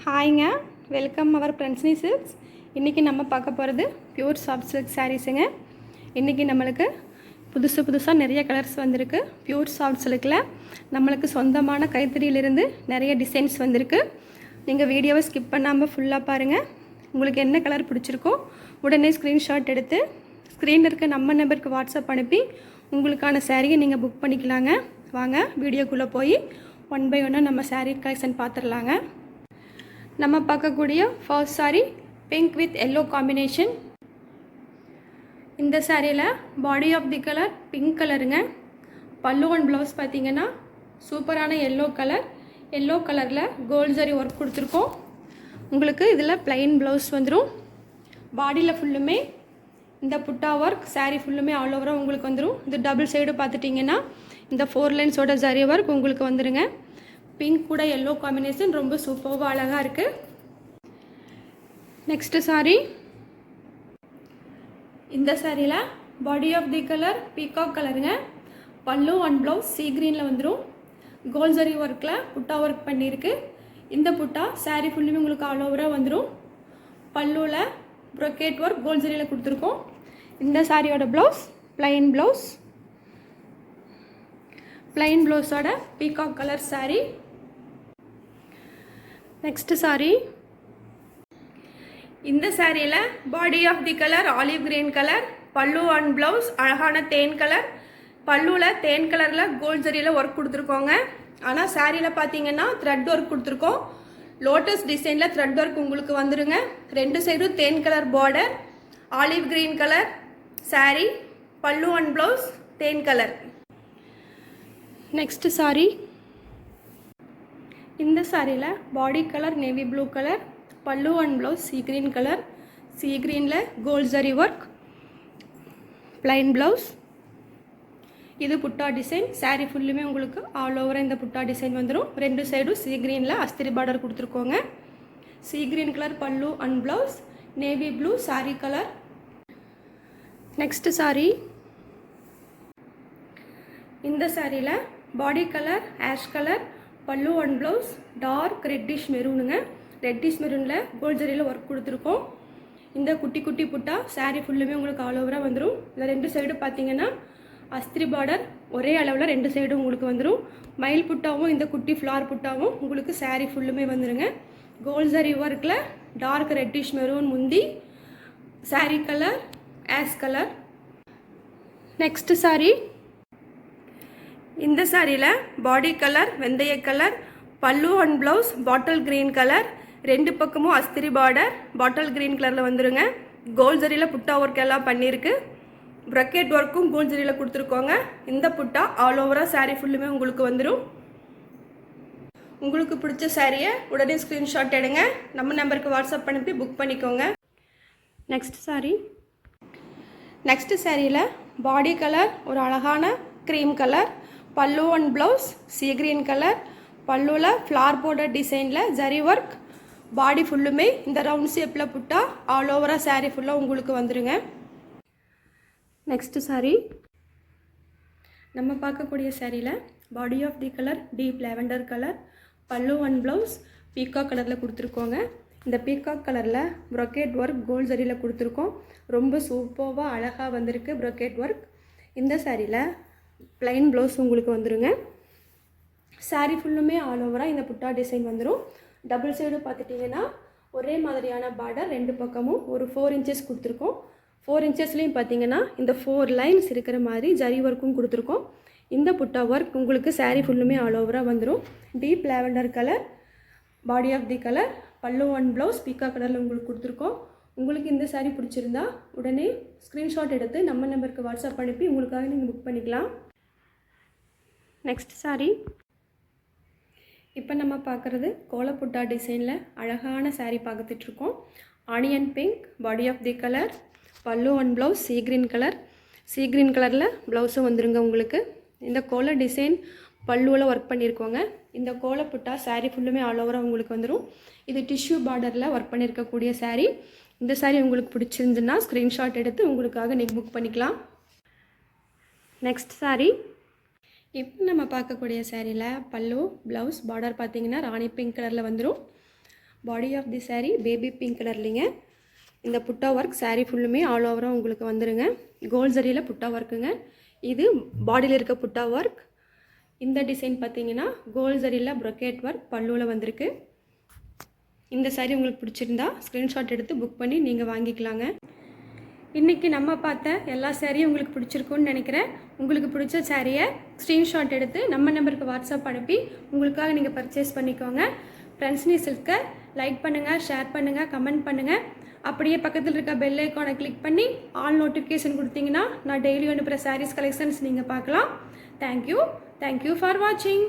ஹாய்ங்க, welcome அவர் ஃப்ரெண்ட்ஸ்னி silks. இன்றைக்கி நம்ம பார்க்க போகிறது பியூர் சாஃப்ட் சில்க் சாரீஸுங்க. இன்றைக்கி நம்மளுக்கு புதுசாக நிறைய கலர்ஸ் வந்திருக்கு. பியூர் சாஃப்ட் சில்கில் நம்மளுக்கு சொந்தமான கைத்தறியிலிருந்து நிறைய டிசைன்ஸ் வந்திருக்கு. நீங்கள் வீடியோவை ஸ்கிப் பண்ணாமல் ஃபுல்லாக பாருங்கள். உங்களுக்கு என்ன கலர் பிடிச்சிருக்கோ உடனே ஸ்க்ரீன்ஷாட் எடுத்து ஸ்க்ரீனில் இருக்க நம்ம நம்பருக்கு வாட்ஸ்அப் அனுப்பி உங்களுக்கான சாரியை நீங்கள் புக் பண்ணிக்கலாங்க. வாங்க வீடியோக்குள்ளே போய் ஒன் பை ஒன்னாக நம்ம சாரீ கலெக்ஷன் பார்த்துடலாங்க. நம்ம பார்க்கக்கூடிய first sari pink with yellow combination. இந்த சாரியில் body of the colour pink கலருங்க. பல்லு அண்ட் ப்ளவுஸ் பார்த்திங்கன்னா சூப்பரான எல்லோ கலரில் கோல்ட் ஜரி ஒர்க் கொடுத்துருக்கோம். உங்களுக்கு இதில் ப்ளைன் ப்ளவுஸ் வந்துடும். பாடியில் ஃபுல்லுமே இந்த புட்டா ஒர்க், சாரீ ஃபுல்லுமே ஆல் ஓவராக உங்களுக்கு வந்துடும். இது டபுள் சைடு பார்த்துட்டிங்கன்னா இந்த 4 லைன்ஸோட ஜரி ஒர்க் உங்களுக்கு வந்துடுங்க. பிங்க் கூட எல்லோ காம்பினேஷன் ரொம்ப சூப்பராக அழகாக இருக்குது. நெக்ஸ்ட்டு சாரீ, இந்த சாரியில் body of the colour peacock கலருங்க. பல்லு அண்ட் ப்ளவுஸ் சீ க்ரீனில் வந்துடும். கோல்ட் ஜரி ஒர்க்கில் புட்டா ஒர்க் பண்ணியிருக்கு. இந்த புட்டா சாரீ ஃபுல்லுமே உங்களுக்கு ஆல் ஓவராக வந்துடும். பல்லுவில் ப்ரொக்கேட் ஒர்க் கோல்ட் ஜரியில் கொடுத்துருக்கோம். இந்த சாரியோட ப்ளவுஸ் ப்ளைன் ப்ளவுஸோட peacock colour sari. Next sari, இந்த சாரியில் body of the colour olive green colour, பல்லு அண்ட் ப்ளவுஸ் அழகான தேன் கலர். பல்லுவில் தேன் கலரில் கோல்ட் ஜரியில் ஒர்க் கொடுத்துருக்கோங்க. ஆனால் சாரியில் பார்த்தீங்கன்னா த்ரெட் ஒர்க் கொடுத்துருக்கோம். லோட்டஸ் டிசைனில் த்ரெட் ஒர்க் உங்களுக்கு வந்துடுங்க. 2 சைடும் தேன் colour border, olive green colour sari, பல்லு அண்ட் ப்ளவுஸ் தேன் கலர். நெக்ஸ்ட் சாரீ, இந்த சாரியில் body colour navy blue colour, பல்லு and blouse sea green colour, sea க்ரீனில் gold zari work, plain blouse. இது புட்டா டிசைன். சாரீ ஃபுல்லுமே உங்களுக்கு ஆல் ஓவராக இந்த புட்டா டிசைன் வந்துடும். 2 சைடும் சீ க்ரீனில் அஸ்திரி பார்டர் கொடுத்துருக்கோங்க. சீ க்ரீன் கலர் பல்லு and blouse, navy blue sari colour. Next sari, இந்த சாரியில் பாடி கலர் ஆஷ் கலர், பல்லு அண்ட் ப்ளவுஸ் டார்க் ரெட்டிஷ் மெரூனுங்க. ரெட்டிஷ் மெரூனில் கோல்ட் ஜரியில் ஒர்க் கொடுத்துருக்கோம். இந்த குட்டி குட்டி புட்டா சாரீ ஃபுல்லுமே உங்களுக்கு ஆல் ஓவராக வந்துடும். இதில் 2 சைடு பார்த்தீங்கன்னா அஸ்திரி பார்டர் ஒரே அளவில் 2 சைடும் உங்களுக்கு வந்துடும். மயில் புட்டாவும் இந்த குட்டி ஃப்ளார் புட்டாவும் உங்களுக்கு சாரீ ஃபுல்லுமே வந்துடுங்க. கோல்ட் ஜரி ஒர்க்கில் டார்க் ரெட்டிஷ் மெரூன் முந்தி, sari colour ash colour. Next sari, இந்த சாரியில் பாடி கலர் வெந்தய கலர், பல்லு and blouse bottle green colour, 2 பக்கமும் அஸ்திரி பார்டர் பாட்டில் க்ரீன் கலரில் வந்துடுங்க. கோல்ட் ஜரியில் புட்டா ஒர்க் எல்லாம் பண்ணியிருக்கு. ப்ரக்கெட் ஒர்க்கும் கோல்ட் ஜரியில் கொடுத்துருக்கோங்க. இந்த புட்டா ஆல் ஓவராக சாரீ ஃபுல்லுமே உங்களுக்கு வந்துடும். உங்களுக்கு பிடிச்ச சாரியை உடனே ஸ்க்ரீன்ஷாட் எடுங்க, நம்ம நம்பருக்கு வாட்ஸ்அப் அனுப்பி புக் பண்ணிக்கோங்க. நெக்ஸ்ட் சாரியில் பாடி கலர் ஒரு அழகான க்ரீம் கலர், பல்லு and blouse sea green colour, பல்லுவில் ஃப்ளார் பார்டர் டிசைனில் ஜரி ஒர்க், பாடி ஃபுல்லுமே இந்த ரவுண்ட் ஷேப்பில் புட்டா ஆல் ஓவராக சாரீ ஃபுல்லாக உங்களுக்கு வந்துடுங்க. நெக்ஸ்ட் சாரீ, நம்ம பார்க்கக்கூடிய சாரியில் body of the colour deep lavender colour, பல்லு அண்ட் ப்ளவுஸ் பீகாக் கலரில் கொடுத்துருக்கோங்க. இந்த பீகாக் கலரில் ப்ரொக்கேட் ஒர்க் கோல்ட் ஜரியில் கொடுத்துருக்கோம். ரொம்ப சூப்பராக அழகாக வந்திருக்கு ப்ரொக்கேட் ஒர்க். இந்த சாரியில் ப்ளைன் ப்ளவுஸ் உங்களுக்கு வந்துடுங்க. சாரீ ஃபுல்லுமே ஆல் ஓவராக இந்த புட்டா டிசைன் வந்துடும். டபுள் சைடு பார்த்துட்டிங்கன்னா ஒரே மாதிரியான பார்டர் 2 பக்கமும் ஒரு 4 இன்ச்சஸ் கொடுத்துருக்கோம். 4 இன்ச்சஸ்லேயும் பார்த்தீங்கன்னா இந்த 4 லைன்ஸ் இருக்கிற மாதிரி ஜரி ஒர்க்கும் கொடுத்துருக்கோம். இந்த புட்டா ஒர்க் உங்களுக்கு சாரீ ஃபுல்லுமே ஆல் ஓவராக வந்துடும். Deep lavender colour body of the colour, பல்லு அண்ட் ப்ளவுஸ் பீக்கா கலரில் உங்களுக்கு கொடுத்துருக்கோம். உங்களுக்கு இந்த சாரீ பிடிச்சிருந்தா உடனே ஸ்க்ரீன்ஷாட் எடுத்து நம்ம நம்பருக்கு வாட்ஸ்அப் அனுப்பி உங்களுக்காக நீங்கள் புக் பண்ணிக்கலாம். நெக்ஸ்ட் சாரீ, இப்போ நம்ம பார்க்குறது கோலப்புட்டா டிசைனில் அழகான சாரீ பார்த்துட்ருக்கோம். Onion pink body of the colour, பல்லு அண்ட் ப்ளவுஸ் சீ க்ரீன் கலரில் ப்ளவுஸும் வந்துடுங்க. உங்களுக்கு இந்த கோல டிசைன் பல்லுவில் ஒர்க் பண்ணியிருக்கோங்க. இந்த கோலப்புட்டா சாரீ ஃபுல்லுமே ஆல் ஓவராக உங்களுக்கு வந்துடும். இது டிஷ்யூ பார்டரில் ஒர்க் பண்ணியிருக்கக்கூடிய சாரீ. இந்த சாரீ உங்களுக்கு பிடிச்சிருந்துன்னா ஸ்க்ரீன்ஷாட் எடுத்து உங்களுக்காக நீங்கள் புக் பண்ணிக்கலாம். நெக்ஸ்ட் சாரீ, இப்போ நம்ம பார்க்கக்கூடிய சாரியில் பல்லு ப்ளவுஸ் பார்டர் பார்த்திங்கன்னா ராணி பிங்க் கலரில் வந்துடும். Body of the saree baby pink கலர்லிங்க. இந்த புட்டா ஒர்க் saree ஃபுல்லுமே ஆல் ஓவராக உங்களுக்கு வந்துடுங்க. கோல்ட் ஜரியில் புட்டா ஒர்க்குங்க. இது பாடியில் இருக்க புட்டா ஒர்க். இந்த டிசைன் பார்த்தீங்கன்னா கோல்ட் ஜரியில் ப்ரொக்கேட் ஒர்க் பல்லுவில் வந்திருக்கு. இந்த saree உங்களுக்கு பிடிச்சிருந்தா ஸ்க்ரீன்ஷாட் எடுத்து புக் பண்ணி நீங்கள் வாங்கிக்கலாங்க. இன்றைக்கி நம்ம பார்த்த எல்லா சாரியும் உங்களுக்கு பிடிச்சிருக்குன்னு நினைக்கிறேன். உங்களுக்கு பிடிச்ச சாரியை ஸ்க்ரீன்ஷாட் எடுத்து நம்ம நம்பருக்கு வாட்ஸ்அப் அனுப்பி உங்களுக்காக நீங்கள் பர்ச்சேஸ் பண்ணிக்கோங்க. ஃப்ரெண்ட்ஸ்னி சில்கை லைக் பண்ணுங்கள், ஷேர் பண்ணுங்கள், கமெண்ட் பண்ணுங்கள். அப்படியே பக்கத்தில் இருக்க பெல் ஐக்கானை கிளிக் பண்ணி ஆல் நோட்டிஃபிகேஷன் கொடுத்தீங்கன்னா நான் டெய்லி அனுப்புகிற சாரீஸ் கலெக்ஷன்ஸ் நீங்கள் பார்க்கலாம். தேங்க்யூ ஃபார் வாட்சிங்.